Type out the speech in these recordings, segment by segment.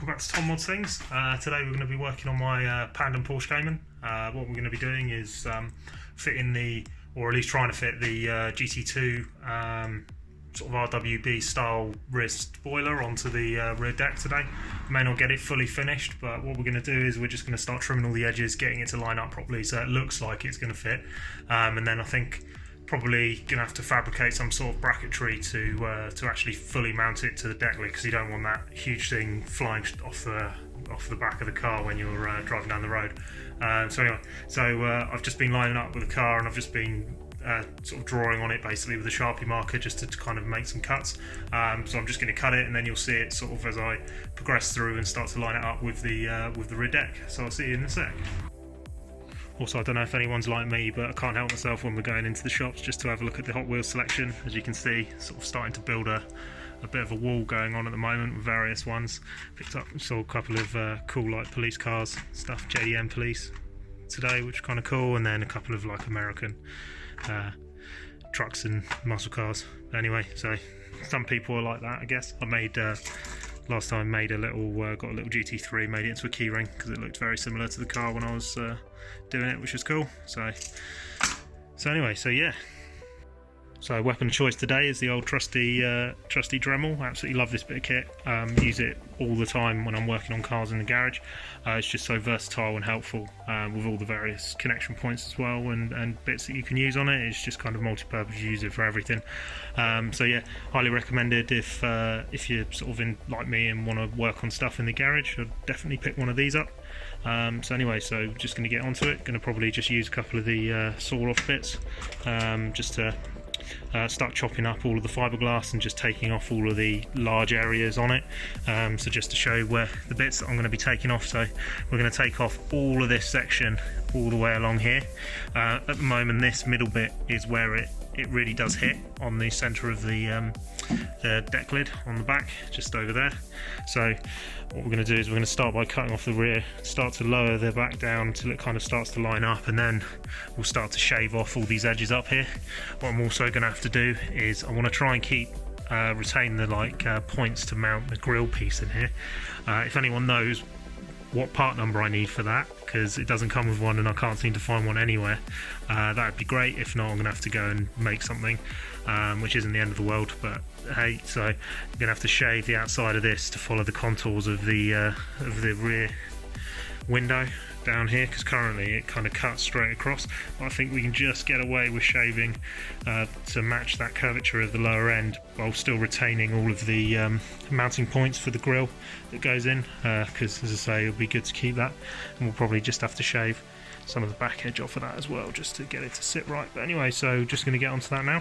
welcome back to Tom Mods Things. Today we're going to be working on my Pandem Porsche Cayman. What we're going to be doing is fitting or at least trying to fit the GT2 sort of RWB style rear spoiler onto the rear deck today. May not get it fully finished, but what we're going to do is we're just going to start trimming all the edges, getting it to line up properly so it looks like it's going to fit, and then I think probably going to have to fabricate some sort of bracketry to actually fully mount it to the deck lid, because you don't want that huge thing flying off the back of the car when you're driving down the road. I've just been lining up with the car, and I've just been sort of drawing on it basically with a Sharpie marker just to kind of make some cuts. So I'm just going to cut it, and then you'll see it sort of as I progress through and start to line it up with the rear deck. So I'll see you in a sec. Also, I don't know if anyone's like me, but I can't help myself when we're going into the shops just to have a look at the Hot Wheels selection. As you can see, sort of starting to build a bit of a wall going on at the moment with various ones. Saw a couple of cool like police cars stuff, JDM police today, which is kind of cool, and then a couple of like American trucks and muscle cars. Anyway, so some people are like that, I guess. I made last time made a little got a little GT3, made it into a keyring because it looked very similar to the car when I was doing it, which was cool. So anyway, so yeah. So weapon of choice today is the old trusty Dremel. I absolutely love this bit of kit. Use it all the time when I'm working on cars in the garage. It's just so versatile and helpful with all the various connection points as well, and bits that you can use on it. It's just kind of multi-purpose. You use it for everything. So yeah, highly recommended if you're sort of like me and want to work on stuff in the garage. I'd definitely pick one of these up. So anyway, so just going to get onto it. Going to probably just use a couple of the saw-off bits just to start chopping up all of the fiberglass and just taking off all of the large areas on it. So just to show you where the bits that I'm going to be taking off. So we're going to take off all of this section all the way along here. At the moment, this middle bit is where it really does hit on the center of the deck lid on the back, just over there. So what we're going to do is we're going to start by cutting off the rear, start to lower the back down until it kind of starts to line up, and then we'll start to shave off all these edges up here. What I'm also going to have to do is I want to try and keep retain the points to mount the grill piece in here. If anyone knows what part number I need for that, because it doesn't come with one and I can't seem to find one anywhere, that would be great. If not, I'm going to have to go and make something, which isn't the end of the world, but hey, so I'm going to have to shave the outside of this to follow the contours of the rear window down here, because currently it kind of cuts straight across. I think we can just get away with shaving to match that curvature of the lower end while still retaining all of the mounting points for the grille that goes in, because as I say, it'll be good to keep that, and we'll probably just have to shave some of the back edge off of that as well just to get it to sit right. But anyway, so just going to get onto that now.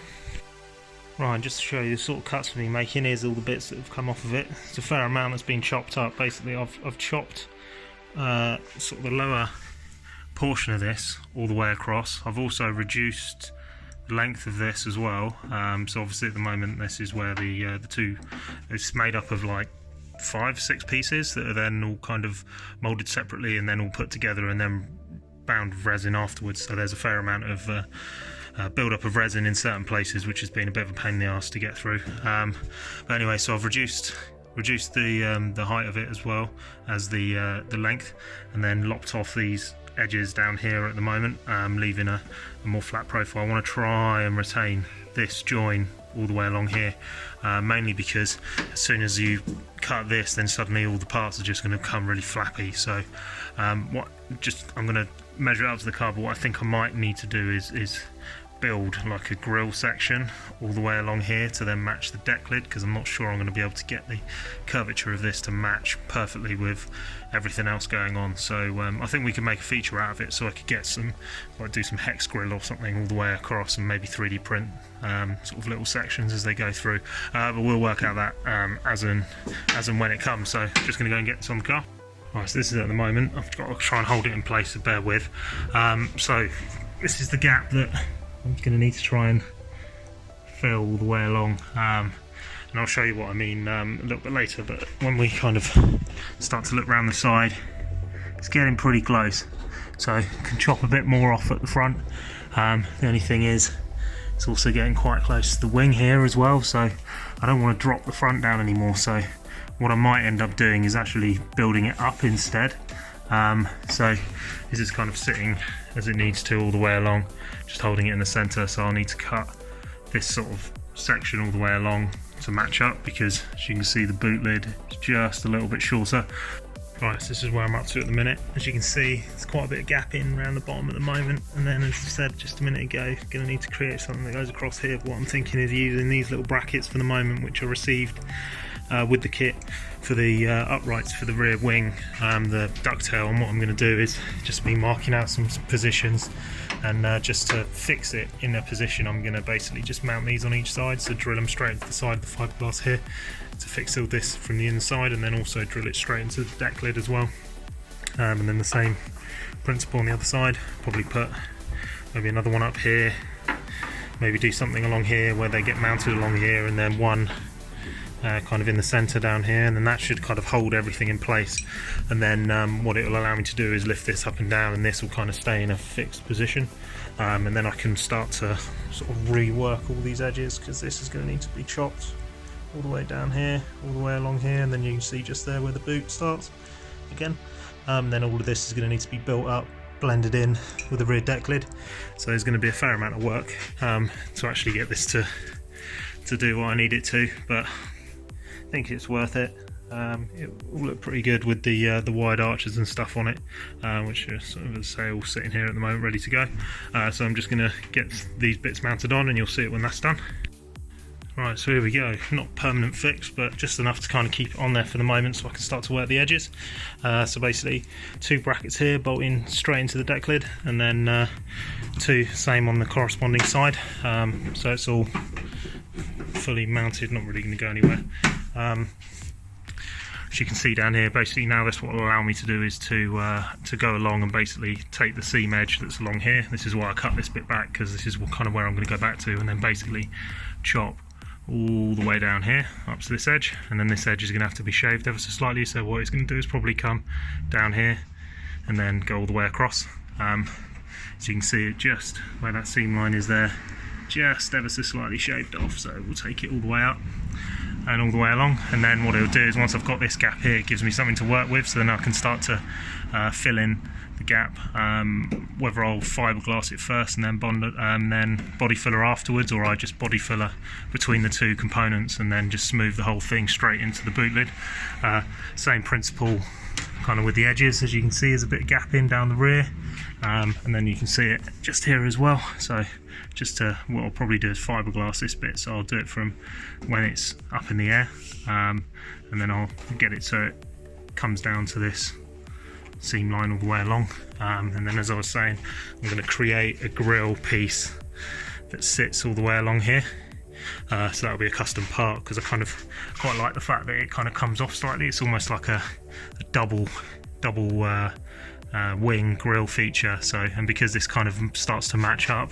Right, just to show you the sort of cuts we've been making, here's all the bits that have come off of it. It's a fair amount that's been chopped up. Basically I've chopped sort of the lower portion of this all the way across. I've also reduced the length of this as well. So obviously at the moment this is where the two, it's made up of like 5-6 pieces that are then all kind of moulded separately and then all put together and then bound with resin afterwards. So there's a fair amount of build-up of resin in certain places, which has been a bit of a pain in the arse to get through. But anyway, so I've reduced the height of it as well as the length, and then lopped off these edges down here at the moment, leaving a more flat profile. I want to try and retain this join all the way along here, mainly because as soon as you cut this, then suddenly all the parts are just going to come really flappy. So I'm going to measure it up to the car, but what I think I might need to do is build like a grill section all the way along here to then match the deck lid, because I'm not sure I'm going to be able to get the curvature of this to match perfectly with everything else going on. So I think we can make a feature out of it, so I could get do some hex grill or something all the way across and maybe 3D print sort of little sections as they go through, but we'll work out that as and when it comes. So just going to go and get this on the car. Right, so this is at the moment. I've got to try and hold it in place, so bear with. So this is the gap that I'm going to need to try and fill all the way along, and I'll show you what I mean a little bit later. But when we kind of start to look around the side, it's getting pretty close, so I can chop a bit more off at the front. The only thing is it's also getting quite close to the wing here as well, so I don't want to drop the front down anymore. So what I might end up doing is actually building it up instead. So this is kind of sitting as it needs to all the way along, just holding it in the center. So I'll need to cut this sort of section all the way along to match up, because as you can see the boot lid is just a little bit shorter. Right, so this is where I'm up to at the minute. As you can see, there's quite a bit of gapping around the bottom at the moment, and then as I said just a minute ago, going to need to create something that goes across here. What I'm thinking is using these little brackets for the moment, which are received with the kit for the uprights for the rear wing, the ducktail. And what I'm going to do is just be marking out some positions, and just to fix it in their position, I'm going to basically just mount these on each side, so drill them straight into the side of the fiberglass here to fix all this from the inside, and then also drill it straight into the deck lid as well. And then the same principle on the other side, probably put maybe another one up here, maybe do something along here where they get mounted along here, and then one kind of in the center down here, and then that should kind of hold everything in place. And then what it will allow me to do is lift this up and down, and this will kind of stay in a fixed position, and then I can start to sort of rework all these edges, because this is going to need to be chopped all the way down here, all the way along here, and then you can see just there where the boot starts again. Then all of this is going to need to be built up, blended in with the rear deck lid. So there's going to be a fair amount of work to actually get this to do what I need it to, but I think it's worth it. It will look pretty good with the wide arches and stuff on it, which are sort of, as I say, all sitting here at the moment ready to go. So I'm just going to get these bits mounted on, and you'll see it when that's done. Right, so here we go. Not permanent fix, but just enough to kind of keep it on there for the moment so I can start to work the edges. So basically 2 brackets here bolting straight into the deck lid, and then 2 same on the corresponding side. So it's all fully mounted, not really going to go anywhere. As you can see down here, basically now this what will allow me to do is to go along and basically take the seam edge that's along here. This is why I cut this bit back, because this is kind of where I'm going to go back to, and then basically chop all the way down here up to this edge, and then this edge is going to have to be shaved ever so slightly. So what it's going to do is probably come down here and then go all the way across. So you can see it just where that seam line is there, just ever so slightly shaved off. So we'll take it all the way up and all the way along, and then what it'll do is once I've got this gap here, it gives me something to work with, so then I can start to fill in the gap, whether I'll fiberglass it first and then bond it, then body filler afterwards, or I just body filler between the 2 components and then just smooth the whole thing straight into the boot lid. Same principle kind of with the edges. As you can see, there's a bit of gap in down the rear, and then you can see it just here as well. So just what I'll probably do is fiberglass this bit, so I'll do it from when it's up in the air, and then I'll get it so it comes down to this seam line all the way along, and then as I was saying, I'm going to create a grill piece that sits all the way along here. So that'll be a custom part, because I kind of quite like the fact that it kind of comes off slightly. It's almost like a double wing grill feature. So, and because this kind of starts to match up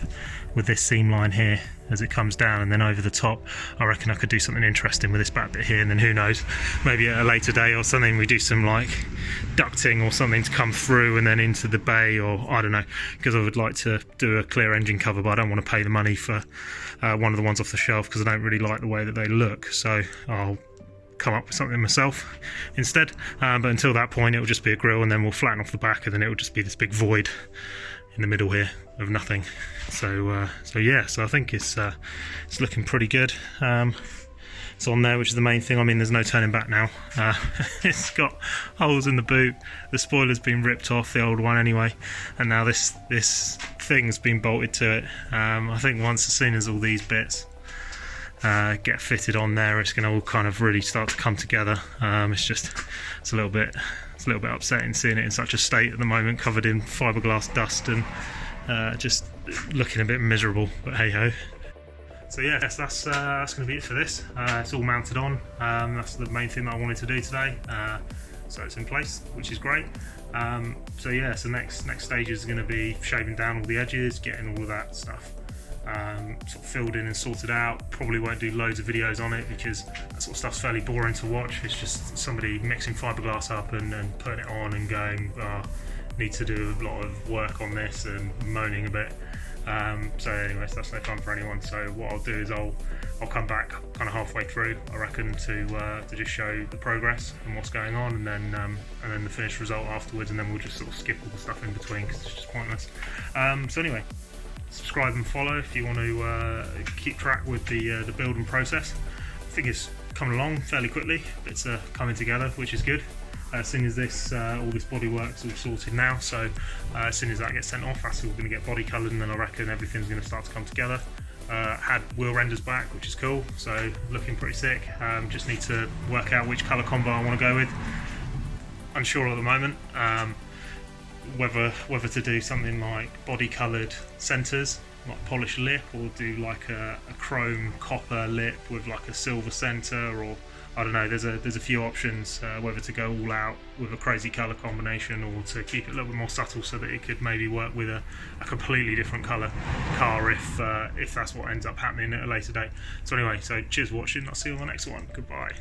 with this seam line here as it comes down and then over the top, I reckon I could do something interesting with this back bit here. And then who knows, maybe at a later day or something, we do some like ducting or something to come through and then into the bay, or I don't know, because I would like to do a clear engine cover, but I don't want to pay the money for one of the ones off the shelf, because I don't really like the way that they look. So I'll come up with something myself instead, but until that point it'll just be a grill, and then we'll flatten off the back, and then it'll just be this big void in the middle here of nothing. So yeah, so I think it's looking pretty good. It's on there, which is the main thing. I mean, there's no turning back now. It's got holes in the boot, the spoiler's been ripped off, the old one anyway, and now this thing's been bolted to it. I think as soon as all these bits get fitted on there, it's going to all kind of really start to come together. It's a little bit upsetting seeing it in such a state at the moment, covered in fiberglass dust and just looking a bit miserable, but hey ho. So yeah, that's going to be it for this. It's all mounted on. That's the main thing that I wanted to do today. So it's in place, which is great. So yeah, so next stage is going to be shaving down all the edges, getting all of that stuff sort of filled in and sorted out. Probably won't do loads of videos on it, because that sort of stuff's fairly boring to watch. It's just somebody mixing fiberglass up and putting it on and going, need to do a lot of work on this, and moaning a bit. So anyways, that's no fun for anyone. So what I'll do is I'll come back kind of halfway through, I reckon, to just show the progress and what's going on, and then the finished result afterwards, and then we'll just sort of skip all the stuff in between because it's just pointless. So anyway, subscribe and follow if you want to keep track with the build and process. I think it's coming along fairly quickly. It's coming together, which is good. As soon as this all this bodywork's all sorted now, so as soon as that gets sent off, that's all going to get body coloured, and then I reckon everything's going to start to come together. Had wheel renders back, which is cool, so looking pretty sick. Just need to work out which colour combo I want to go with. Unsure at the moment whether to do something like body coloured centres, like polished lip, or do like a chrome copper lip with like a silver centre, or I don't know, there's a few options, whether to go all out with a crazy colour combination or to keep it a little bit more subtle so that it could maybe work with a completely different colour car if that's what ends up happening at a later date. So anyway, so cheers for watching, I'll see you on the next one, goodbye.